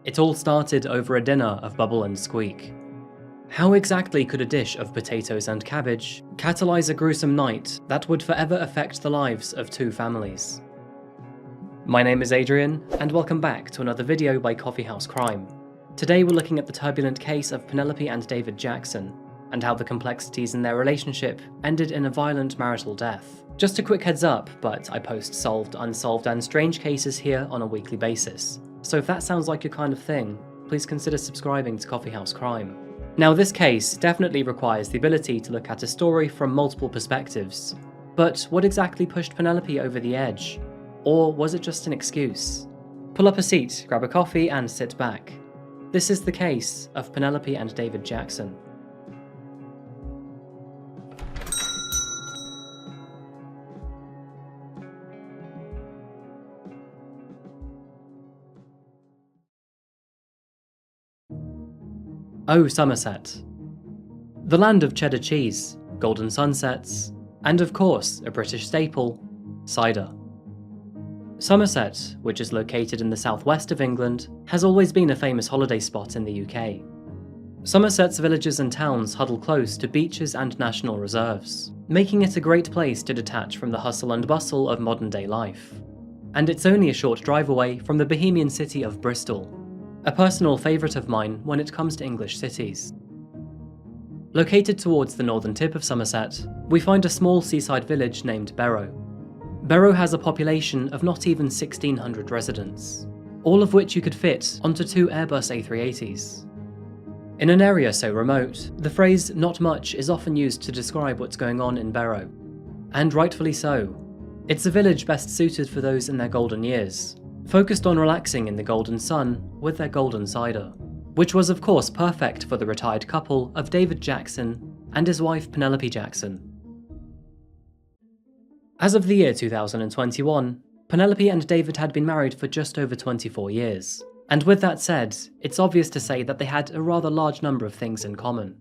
It all started over a dinner of Bubble and Squeak. How exactly could a dish of potatoes and cabbage catalyse a gruesome night that would forever affect the lives of two families? My name is Adrian, and welcome back to another video by Coffeehouse Crime. Today we're looking at the turbulent case of Penelope and David Jackson, and how the complexities in their relationship ended in a violent marital death. Just a quick heads up, but I post solved, unsolved and strange cases here on a weekly basis. So if that sounds like your kind of thing, please consider subscribing to Coffeehouse Crime. Now this case definitely requires the ability to look at a story from multiple perspectives. But what exactly pushed Penelope over the edge? Or was it just an excuse? Pull up a seat, grab a coffee and sit back. This is the case of Penelope and David Jackson. Oh, Somerset. The land of cheddar cheese, golden sunsets, and of course, a British staple, cider. Somerset, which is located in the southwest of England, has always been a famous holiday spot in the UK. Somerset's villages and towns huddle close to beaches and national reserves, making it a great place to detach from the hustle and bustle of modern-day life. And it's only a short drive away from the bohemian city of Bristol, a personal favourite of mine when it comes to English cities. Located towards the northern tip of Somerset, we find a small seaside village named Barrow. Barrow has a population of not even 1,600 residents, all of which you could fit onto two Airbus A380s. In an area so remote, the phrase "not much" is often used to describe what's going on in Barrow. And rightfully so. It's a village best suited for those in their golden years, focused on relaxing in the golden sun with their golden cider, which was of course perfect for the retired couple of David Jackson and his wife Penelope Jackson. As of the year 2021, Penelope and David had been married for just over 24 years, and with that said, it's obvious to say that they had a rather large number of things in common.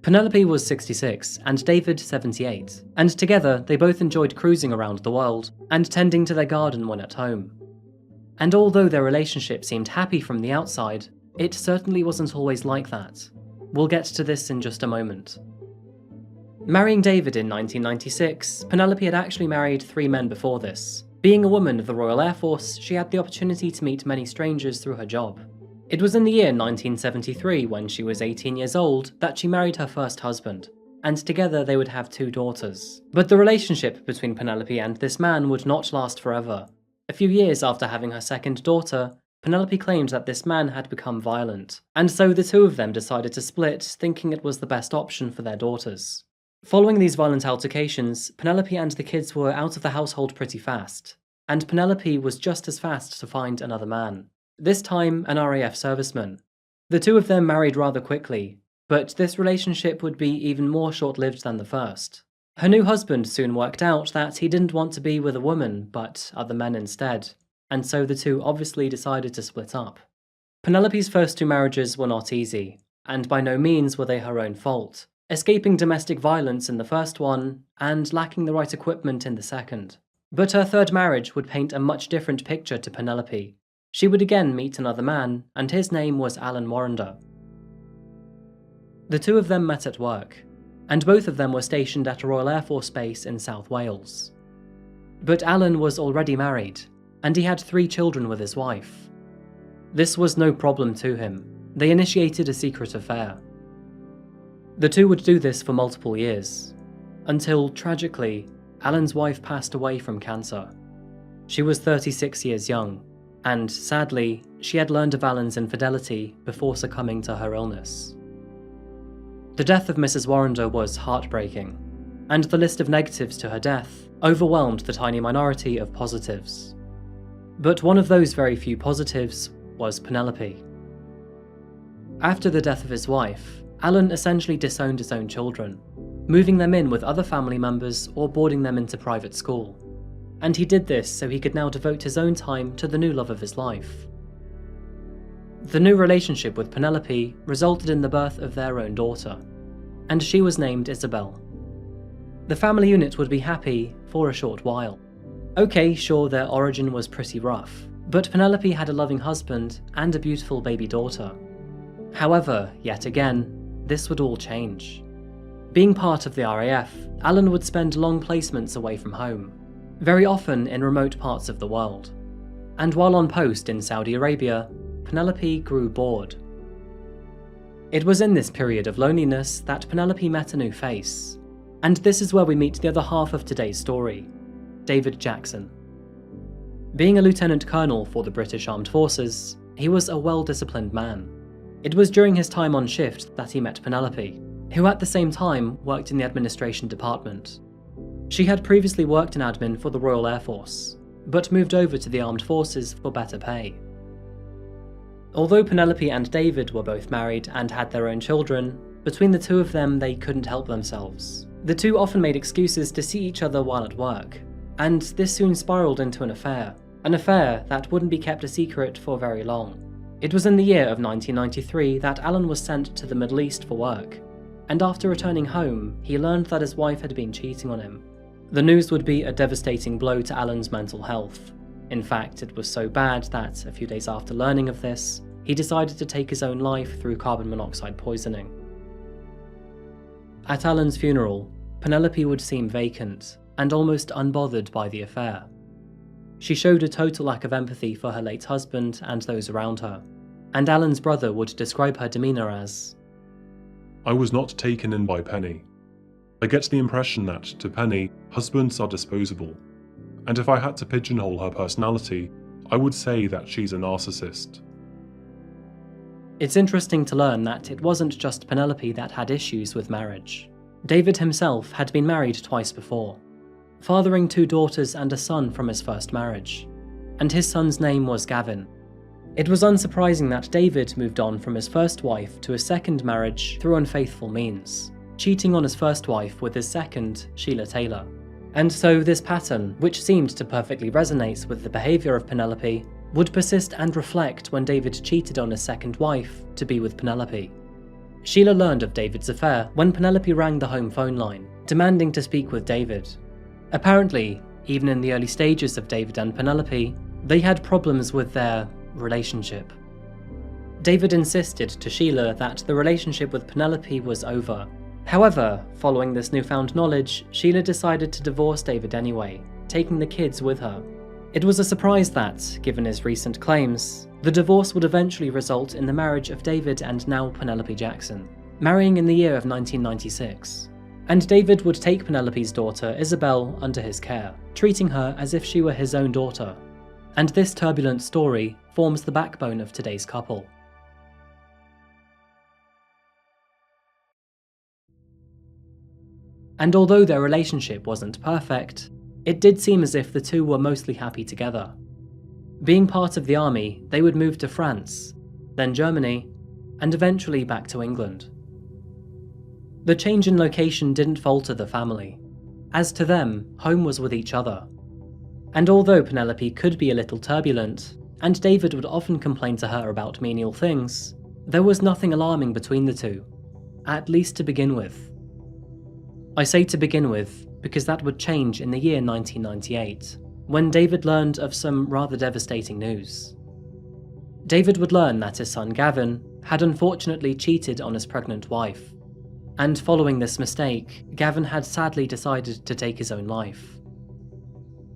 Penelope was 66 and David 78, and together they both enjoyed cruising around the world and tending to their garden when at home. And although their relationship seemed happy from the outside, it certainly wasn't always like that. We'll get to this in just a moment. Marrying David in 1996, Penelope had actually married 3 men before this. Being a woman of the Royal Air Force, she had the opportunity to meet many strangers through her job. It was in the year 1973, when she was 18 years old, that she married her first husband, and together they would have 2 daughters. But the relationship between Penelope and this man would not last forever. A few years after having her second daughter, Penelope claimed that this man had become violent, and so the two of them decided to split, thinking it was the best option for their daughters. Following these violent altercations, Penelope and the kids were out of the household pretty fast, and Penelope was just as fast to find another man, this time an RAF serviceman. The two of them married rather quickly, but this relationship would be even more short-lived than the first. Her new husband soon worked out that he didn't want to be with a woman, but other men instead, and so the two obviously decided to split up. Penelope's first 2 marriages were not easy, and by no means were they her own fault, escaping domestic violence in the first one, and lacking the right equipment in the second. But her third marriage would paint a much different picture to Penelope. She would again meet another man, and his name was Alan Warrender. The two of them met at work, and both of them were stationed at a Royal Air Force base in South Wales. But Alan was already married, and he had 3 children with his wife. This was no problem to him. They initiated a secret affair. The two would do this for multiple years, until, tragically, Alan's wife passed away from cancer. She was 36 years young, and sadly, she had learned of Alan's infidelity before succumbing to her illness. The death of Mrs. Warrender was heartbreaking, and the list of negatives to her death overwhelmed the tiny minority of positives. But one of those very few positives was Penelope. After the death of his wife, Alan essentially disowned his own children, moving them in with other family members or boarding them into private school. And he did this so he could now devote his own time to the new love of his life. The new relationship with Penelope resulted in the birth of their own daughter, and she was named Isabel. The family unit would be happy for a short while. Okay, sure, their origin was pretty rough, But Penelope had a loving husband and a beautiful baby daughter. However, yet again, this would all change. Being part of the RAF, Alan would spend long placements away from home, very often in remote parts of the world. And while on post in Saudi Arabia, Penelope grew bored. It was in this period of loneliness that Penelope met a new face. And this is where we meet the other half of today's story, David Jackson. Being a lieutenant colonel for the British Armed Forces, he was a well-disciplined man. It was during his time on shift that he met Penelope, who at the same time worked in the administration department. She had previously worked in admin for the Royal Air Force, but moved over to the Armed Forces for better pay. Although Penelope and David were both married and had their own children, between the two of them they couldn't help themselves. The two often made excuses to see each other while at work, and this soon spiraled into an affair that wouldn't be kept a secret for very long. It was in the year of 1993 that Alan was sent to the Middle East for work, and after returning home, he learned that his wife had been cheating on him. The news would be a devastating blow to Alan's mental health. In fact, it was so bad that, a few days after learning of this, he decided to take his own life through carbon monoxide poisoning. At Alan's funeral, Penelope would seem vacant and almost unbothered by the affair. She showed a total lack of empathy for her late husband and those around her, and Alan's brother would describe her demeanour as, "I was not taken in by Penny. I get the impression that, to Penny, husbands are disposable, and if I had to pigeonhole her personality, I would say that she's a narcissist." It's interesting to learn that it wasn't just Penelope that had issues with marriage. David himself had been married twice before, fathering 2 daughters and a son from his first marriage, and his son's name was Gavin. It was unsurprising that David moved on from his first wife to a second marriage through unfaithful means, cheating on his first wife with his second, Sheila Taylor. And so this pattern, which seemed to perfectly resonate with the behaviour of Penelope, would persist and reflect when David cheated on his second wife to be with Penelope. Sheila learned of David's affair when Penelope rang the home phone line, demanding to speak with David. Apparently, even in the early stages of David and Penelope, they had problems with their relationship. David insisted to Sheila that the relationship with Penelope was over. However, following this newfound knowledge, Sheila decided to divorce David anyway, taking the kids with her. It was a surprise that, given his recent claims, the divorce would eventually result in the marriage of David and now Penelope Jackson, marrying in the year of 1996. And David would take Penelope's daughter Isabel under his care, treating her as if she were his own daughter. And this turbulent story forms the backbone of today's couple. And although their relationship wasn't perfect, it did seem as if the two were mostly happy together. Being part of the army, they would move to France, then Germany, and eventually back to England. The change in location didn't falter the family. As to them, home was with each other. And although Penelope could be a little turbulent, and David would often complain to her about menial things, there was nothing alarming between the two, at least to begin with. I say to begin with because that would change in the year 1998, when David learned of some rather devastating news. David would learn that his son Gavin had unfortunately cheated on his pregnant wife, and following this mistake, Gavin had sadly decided to take his own life.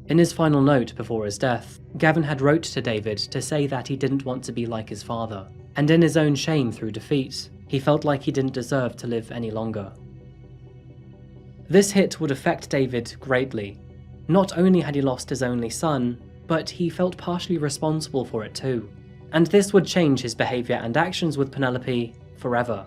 In his final note before his death, Gavin had wrote to David to say that he didn't want to be like his father, and in his own shame through defeat, he felt like he didn't deserve to live any longer. This hit would affect David greatly. Not only had he lost his only son, but he felt partially responsible for it too. And this would change his behaviour and actions with Penelope forever.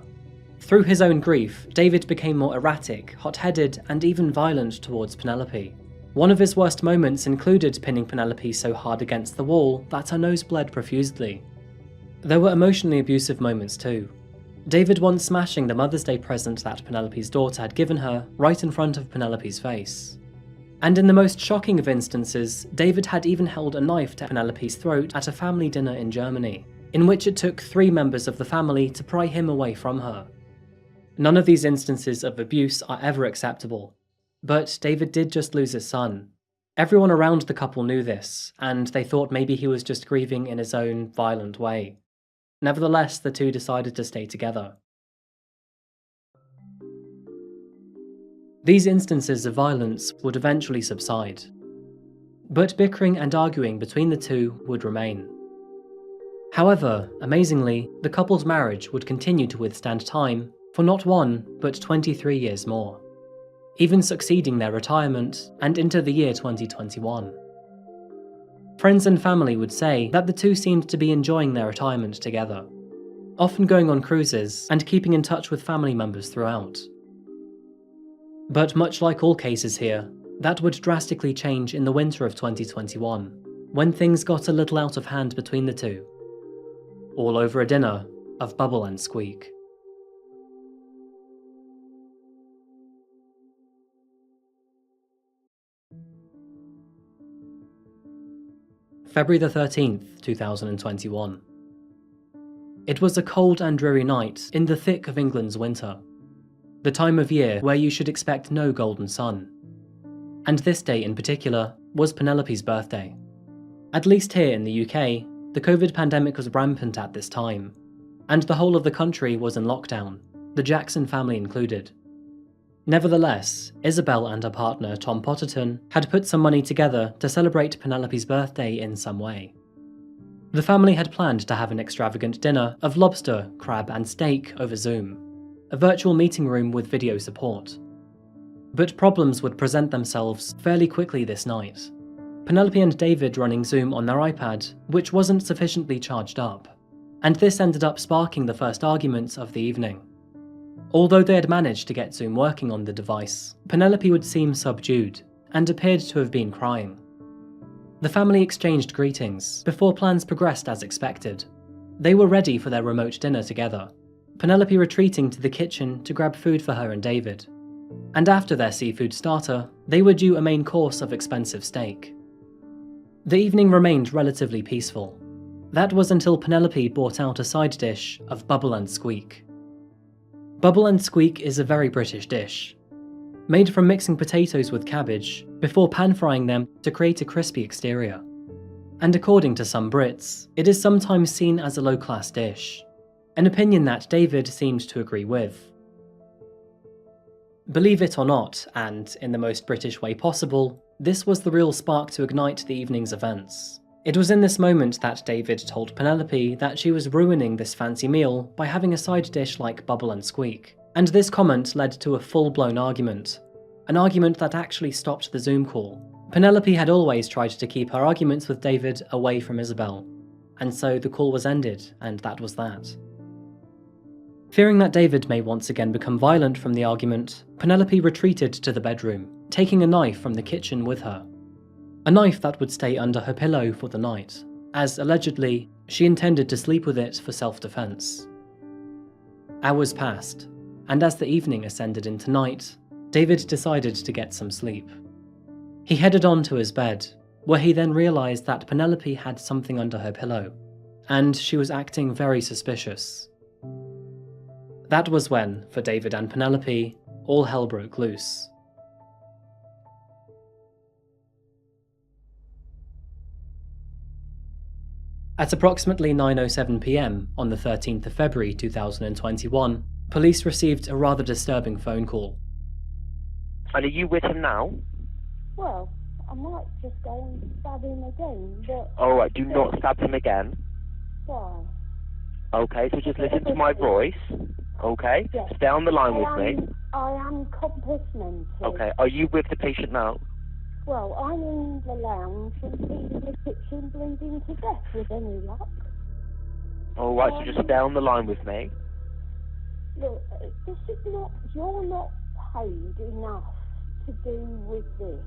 Through his own grief, David became more erratic, hot-headed, and even violent towards Penelope. One of his worst moments included pinning Penelope so hard against the wall that her nose bled profusely. There were emotionally abusive moments too. David once smashing the Mother's Day present that Penelope's daughter had given her right in front of Penelope's face. And in the most shocking of instances, David had even held a knife to Penelope's throat at a family dinner in Germany, in which it took 3 members of the family to pry him away from her. None of these instances of abuse are ever acceptable, but David did just lose his son, Everyone around the couple knew this, and they thought maybe he was just grieving in his own violent way. Nevertheless, the two decided to stay together. These instances of violence would eventually subside, but bickering and arguing between the two would remain. However, amazingly, the couple's marriage would continue to withstand time for not 1, but 23 years more, even succeeding their retirement and into the year 2021. Friends and family would say that the two seemed to be enjoying their retirement together, often going on cruises and keeping in touch with family members throughout. But much like all cases here, that would drastically change in the winter of 2021, when things got a little out of hand between the two. All over a dinner of Bubble and Squeak. February the 13th, 2021. It was a cold and dreary night in the thick of England's winter, the time of year where you should expect no golden sun. And this day in particular was Penelope's birthday. At least here in the UK, the COVID pandemic was rampant at this time, and the whole of the country was in lockdown, the Jackson family included. Nevertheless, Isabel and her partner Tom Potterton had put some money together to celebrate Penelope's birthday in some way. The family had planned to have an extravagant dinner of lobster, crab and steak over Zoom, a virtual meeting room with video support. But problems would present themselves fairly quickly this night. Penelope and David running Zoom on their iPad, which wasn't sufficiently charged up, and this ended up sparking the first argument of the evening. Although they had managed to get Zoom working on the device, Penelope would seem subdued, and appeared to have been crying. The family exchanged greetings, before plans progressed as expected. They were ready for their remote dinner together, Penelope retreating to the kitchen to grab food for her and David. And after their seafood starter, they were due a main course of expensive steak. The evening remained relatively peaceful. That was until Penelope brought out a side dish of Bubble and Squeak. Bubble and Squeak is a very British dish, made from mixing potatoes with cabbage before pan-frying them to create a crispy exterior. And according to some Brits, it is sometimes seen as a low-class dish, an opinion that David seemed to agree with. Believe it or not, and in the most British way possible, this was the real spark to ignite the evening's events. It was in this moment that David told Penelope that she was ruining this fancy meal by having a side dish like Bubble and Squeak, and this comment led to a full-blown argument. An argument that actually stopped the Zoom call. Penelope had always tried to keep her arguments with David away from Isabel, and so the call was ended, and that was that. Fearing that David may once again become violent from the argument, Penelope retreated to the bedroom, taking a knife from the kitchen with her. A knife that would stay under her pillow for the night, as allegedly, she intended to sleep with it for self-defense. Hours passed, and as the evening ascended into night, David decided to get some sleep. He headed on to his bed, where he then realised that Penelope had something under her pillow, and she was acting very suspicious. That was when, for David and Penelope, all hell broke loose. At approximately 9:07 PM on the 13th of February 2021, police received a rather disturbing phone call. And are you with him now? Well, I might just go and stab him again, but... Alright, do not stab him again. Why? Okay, so just listen to my voice. Okay? Yes. Stay on the line with me. I am complimented. Okay, are you with the patient now? Well, I'm in the lounge and he's in the kitchen bleeding to death with any luck. Alright, so just stay on the line with me. Look, this is not... You're not paid enough to do with this.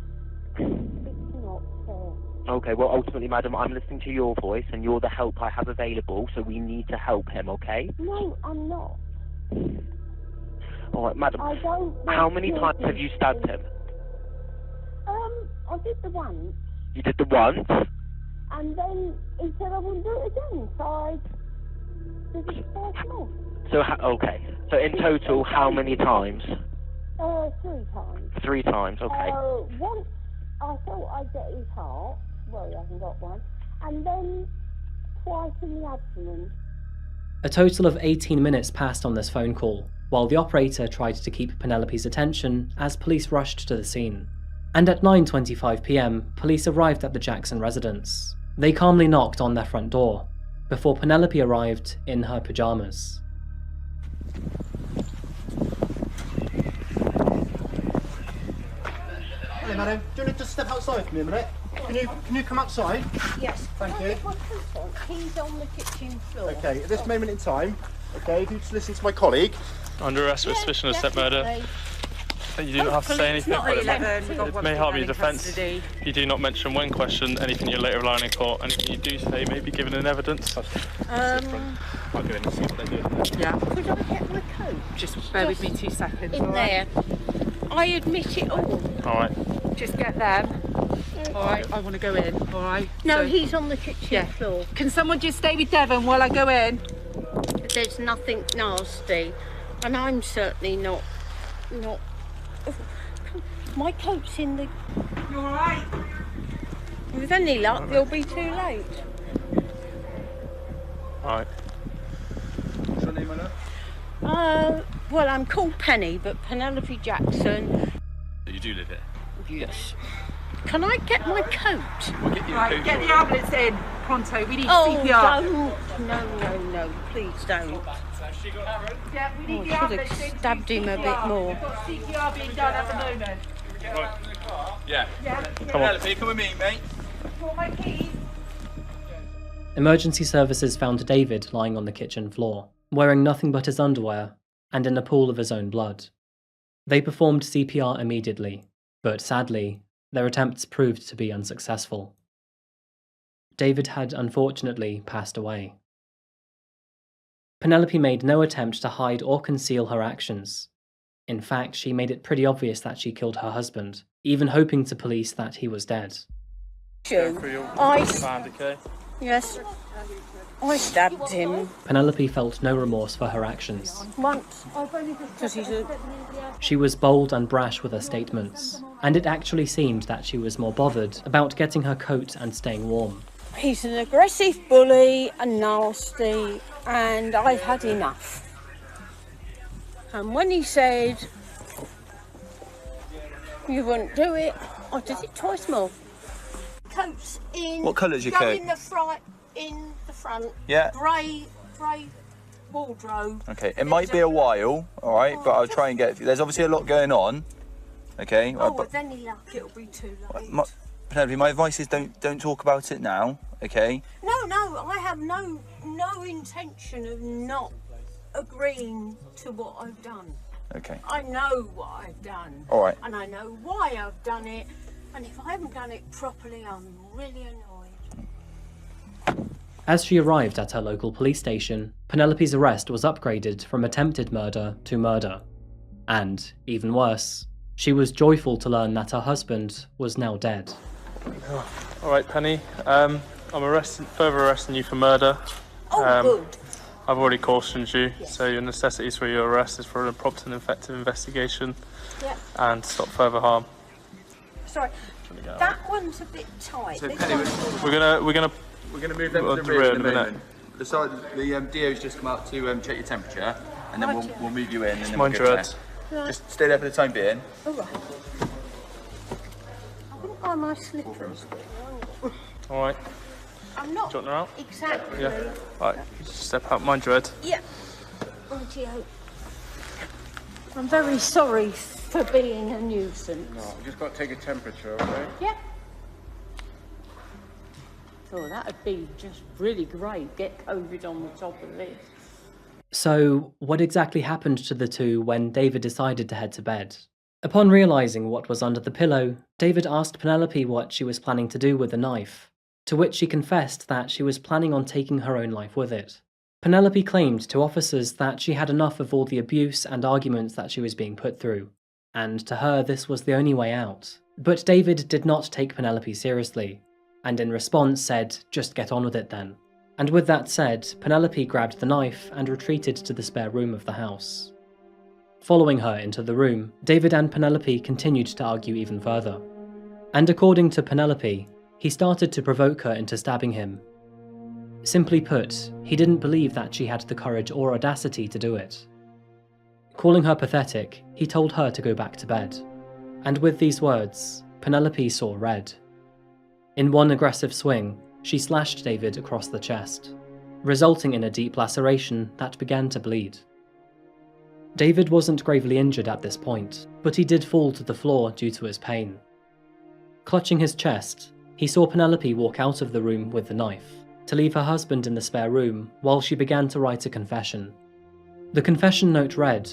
It's not fair. Okay, well ultimately, madam, I'm listening to your voice and you're the help I have available, so we need to help him, okay? No, I'm not. Alright, madam, I don't... how many times have you stabbed him? I did the once. You did the once? And then he said I wouldn't do it again, so I did it twice more. So, okay. So in total, how many times? 3 times. 3 times, okay. Once I thought I'd get his heart. Well, he hasn't got one. And then twice in the abdomen. A total of 18 minutes passed on this phone call, while the operator tried to keep Penelope's attention as police rushed to the scene. And at 9:25 p.m, police arrived at the Jackson residence. They calmly knocked on their front door, before Penelope arrived in her pyjamas. Hello, madam. Do you want to just step outside for me a minute? Can you come outside? Yes. Thank Can I you. get my coat on? He's on the kitchen floor. Okay, at this moment in time, okay, if you just listen to my colleague. Under arrest for suspicion of step murder. You do not have to say anything, but it may harm your defence. You do not mention when questioned anything you later rely on in court. Anything you do say may be given in evidence. Yeah. Could I get my coat? Just bear with me 2 seconds. In there. I admit it all. Alright. Just get them. Alright, I want to go in. Alright. No, So- he's on the kitchen floor. Can someone just stay with Devon while I go in? There's nothing nasty. And I'm certainly not. My coat's in the. You alright? With any luck, you'll be too late. Alright. What's your name, my love? Well, I'm called Penny, but Penelope Jackson. You do live here? Yes. Can I get my coat? We'll get you a Right, coat. get the ambulance in. Pronto, we need Oh, CPR. don't. No, please don't. Yeah, we need Oh, the I should ambulance have in. stabbed him a bit more. We've got CPR being done at the moment. Yeah. Yeah. Penelope, come with me, mate. For my keys. Emergency services found David lying on the kitchen floor, wearing nothing but his underwear and in a pool of his own blood. They performed CPR immediately, but sadly, their attempts proved to be unsuccessful. David had unfortunately passed away. Penelope made no attempt to hide or conceal her actions. In fact, she made it pretty obvious that she killed her husband, even hoping to police that he was dead. Yes. I stabbed him Penelope felt no remorse for her actions. once. Because he's a. She was bold and brash with her statements, and it actually seemed that she was more bothered about getting her coat and staying warm. He's an aggressive bully and nasty, and I've had enough. And when he said you wouldn't do it, I did it twice more. Coats in. What colour's your go coat? in the front. In the front. Yeah. Grey wardrobe. Okay, it might be a while, alright, but I'll try and get... There's obviously a lot going on, okay? Oh, but with any luck, it'll be too late. Penelope, my advice is don't talk about it now, okay? No, I have no intention of not agreeing to what I've done. Okay. I know what I've done. All right. And I know why I've done it. And if I haven't done it properly, I'm really annoyed. As she arrived at her local police station, Penelope's arrest was upgraded from attempted murder to murder. And, even worse, she was joyful to learn that her husband was now dead. Alright, Penny. I'm further arresting you for murder. Oh, good. I've already cautioned you, so your necessities for your arrest is for a prompt and effective investigation and stop further harm. Sorry, that one's a bit tight. So, This Penny, one's- We're gonna move them to the rear in a minute. The DO's just come out to check your temperature, and then we'll move you in. And then mind we'll your go head. from there. Just stay there for the time being. All right. I wouldn't buy my slippers. Alright, I'm not do you want her out? exactly. Yeah. Alright, just step out, mind your head. Yeah. Rightio. I'm very sorry for being a nuisance. No, we just got to take a temperature, okay? Yeah. Oh, that'd be just really great. Get COVID on the top of this. So, what exactly happened to the two when David decided to head to bed? Upon realising what was under the pillow, David asked Penelope what she was planning to do with the knife, to which she confessed that she was planning on taking her own life with it. Penelope claimed to officers that she had enough of all the abuse and arguments that she was being put through, and to her this was the only way out. But David did not take Penelope seriously, and in response said, "Just get on with it then." And with that said, Penelope grabbed the knife and retreated to the spare room of the house. Following her into the room, David and Penelope continued to argue even further. And according to Penelope, he started to provoke her into stabbing him. Simply put, he didn't believe that she had the courage or audacity to do it. Calling her pathetic, he told her to go back to bed. And with these words, Penelope saw red. In one aggressive swing, she slashed David across the chest, resulting in a deep laceration that began to bleed. David wasn't gravely injured at this point, but he did fall to the floor due to his pain. Clutching his chest, he saw Penelope walk out of the room with the knife, to leave her husband in the spare room while she began to write a confession. The confession note read,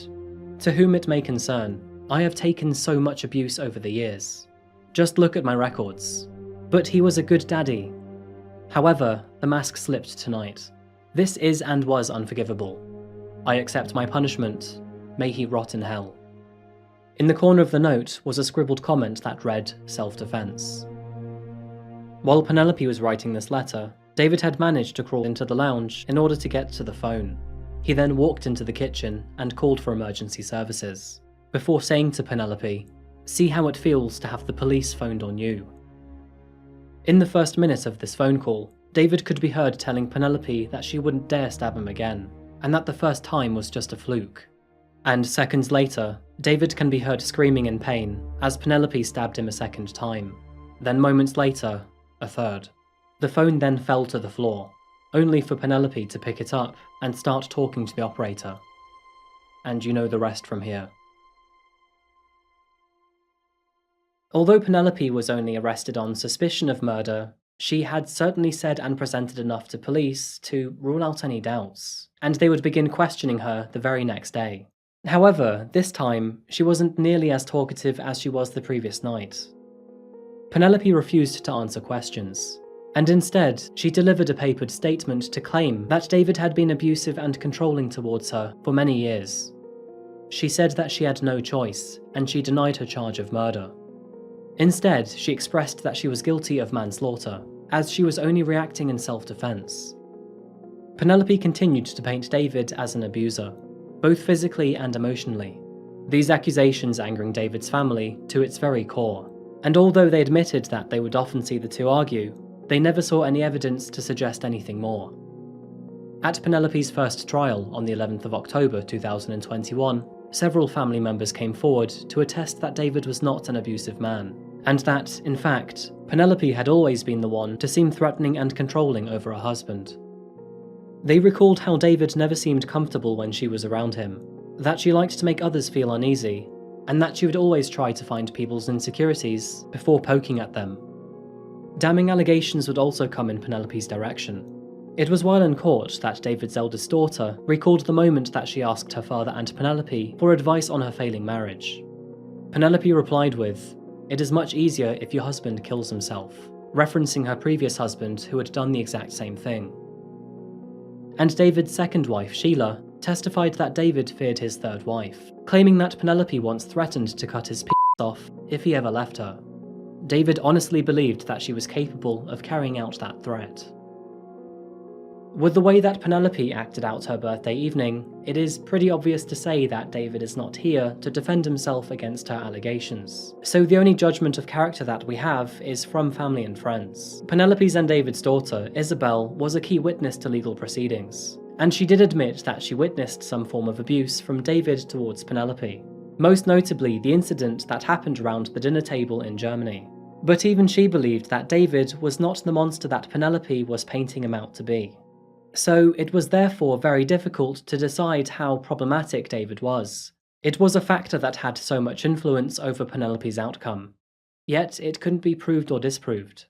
"To whom it may concern, I have taken so much abuse over the years. Just look at my records. But he was a good daddy. However, the mask slipped tonight. This is and was unforgivable. I accept my punishment. May he rot in hell." In the corner of the note was a scribbled comment that read, "Self-defense." While Penelope was writing this letter, David had managed to crawl into the lounge in order to get to the phone. He then walked into the kitchen and called for emergency services, before saying to Penelope, "See how it feels to have the police phoned on you." In the first minute of this phone call, David could be heard telling Penelope that she wouldn't dare stab him again, and that the first time was just a fluke. And seconds later, David can be heard screaming in pain as Penelope stabbed him a second time. Then moments later, a third. The phone then fell to the floor, only for Penelope to pick it up and start talking to the operator. And you know the rest from here. Although Penelope was only arrested on suspicion of murder, she had certainly said and presented enough to police to rule out any doubts, and they would begin questioning her the very next day. However, this time, she wasn't nearly as talkative as she was the previous night. Penelope refused to answer questions, and instead, she delivered a papered statement to claim that David had been abusive and controlling towards her for many years. She said that she had no choice, and she denied her charge of murder. Instead, she expressed that she was guilty of manslaughter, as she was only reacting in self-defense. Penelope continued to paint David as an abuser, both physically and emotionally, these accusations angering David's family to its very core, and although they admitted that they would often see the two argue, they never saw any evidence to suggest anything more. At Penelope's first trial on the 11th of October 2021, several family members came forward to attest that David was not an abusive man, and that, in fact, Penelope had always been the one to seem threatening and controlling over her husband. They recalled how David never seemed comfortable when she was around him, that she liked to make others feel uneasy, and that she would always try to find people's insecurities before poking at them. Damning allegations would also come in Penelope's direction. It was while in court that David's eldest daughter recalled the moment that she asked her father and Penelope for advice on her failing marriage. Penelope replied with, "It is much easier if your husband kills himself," referencing her previous husband who had done the exact same thing. And David's second wife, Sheila, testified that David feared his third wife, claiming that Penelope once threatened to cut his off if he ever left her. David honestly believed that she was capable of carrying out that threat. With the way that Penelope acted out her birthday evening, it is pretty obvious to say that David is not here to defend himself against her allegations. So the only judgment of character that we have is from family and friends. Penelope's and David's daughter, Isabel, was a key witness to legal proceedings, and she did admit that she witnessed some form of abuse from David towards Penelope, most notably the incident that happened around the dinner table in Germany. But even she believed that David was not the monster that Penelope was painting him out to be. So it was therefore very difficult to decide how problematic David was. It was a factor that had so much influence over Penelope's outcome. Yet it couldn't be proved or disproved.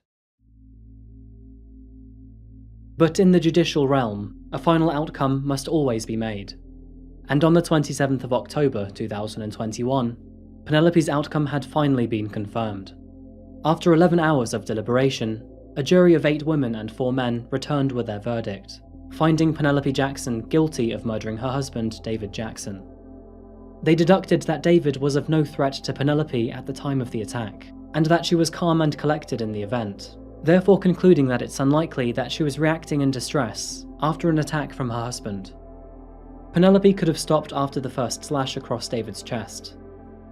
But in the judicial realm, a final outcome must always be made. And on the 27th of October 2021, Penelope's outcome had finally been confirmed. After 11 hours of deliberation, a jury of 8 women and 4 men returned with their verdict, finding Penelope Jackson guilty of murdering her husband, David Jackson. They deducted that David was of no threat to Penelope at the time of the attack, and that she was calm and collected in the event, therefore concluding that it's unlikely that she was reacting in distress after an attack from her husband. Penelope could have stopped after the first slash across David's chest,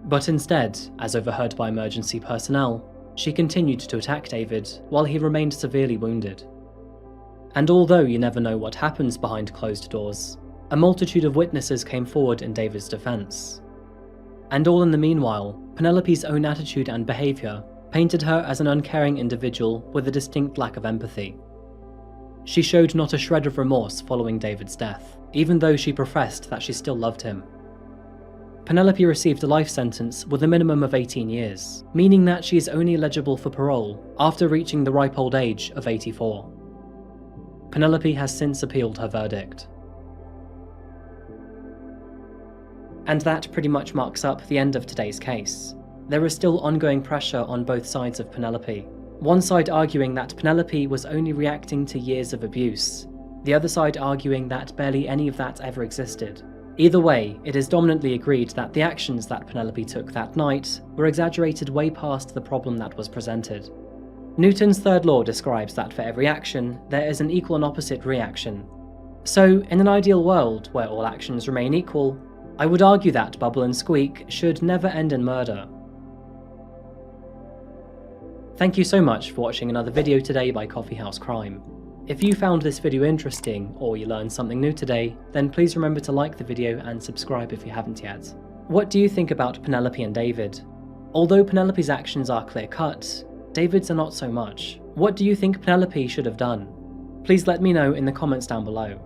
but instead, as overheard by emergency personnel, she continued to attack David while he remained severely wounded. And although you never know what happens behind closed doors, a multitude of witnesses came forward in David's defense. And all in the meanwhile, Penelope's own attitude and behavior painted her as an uncaring individual with a distinct lack of empathy. She showed not a shred of remorse following David's death, even though she professed that she still loved him. Penelope received a life sentence with a minimum of 18 years, meaning that she is only eligible for parole after reaching the ripe old age of 84. Penelope has since appealed her verdict. And that pretty much marks up the end of today's case. There is still ongoing pressure on both sides of Penelope. One side arguing that Penelope was only reacting to years of abuse, the other side arguing that barely any of that ever existed. Either way, it is dominantly agreed that the actions that Penelope took that night were exaggerated way past the problem that was presented. Newton's third law describes that for every action, there is an equal and opposite reaction. So, in an ideal world where all actions remain equal, I would argue that Bubble and Squeak should never end in murder. Thank you so much for watching another video today by Coffeehouse Crime. If you found this video interesting, or you learned something new today, then please remember to like the video and subscribe if you haven't yet. What do you think about Penelope and David? Although Penelope's actions are clear-cut, David's are not so much. What do you think Penelope should have done? Please let me know in the comments down below.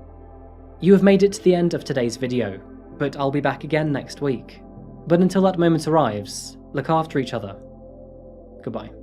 You have made it to the end of today's video, but I'll be back again next week. But until that moment arrives, look after each other. Goodbye.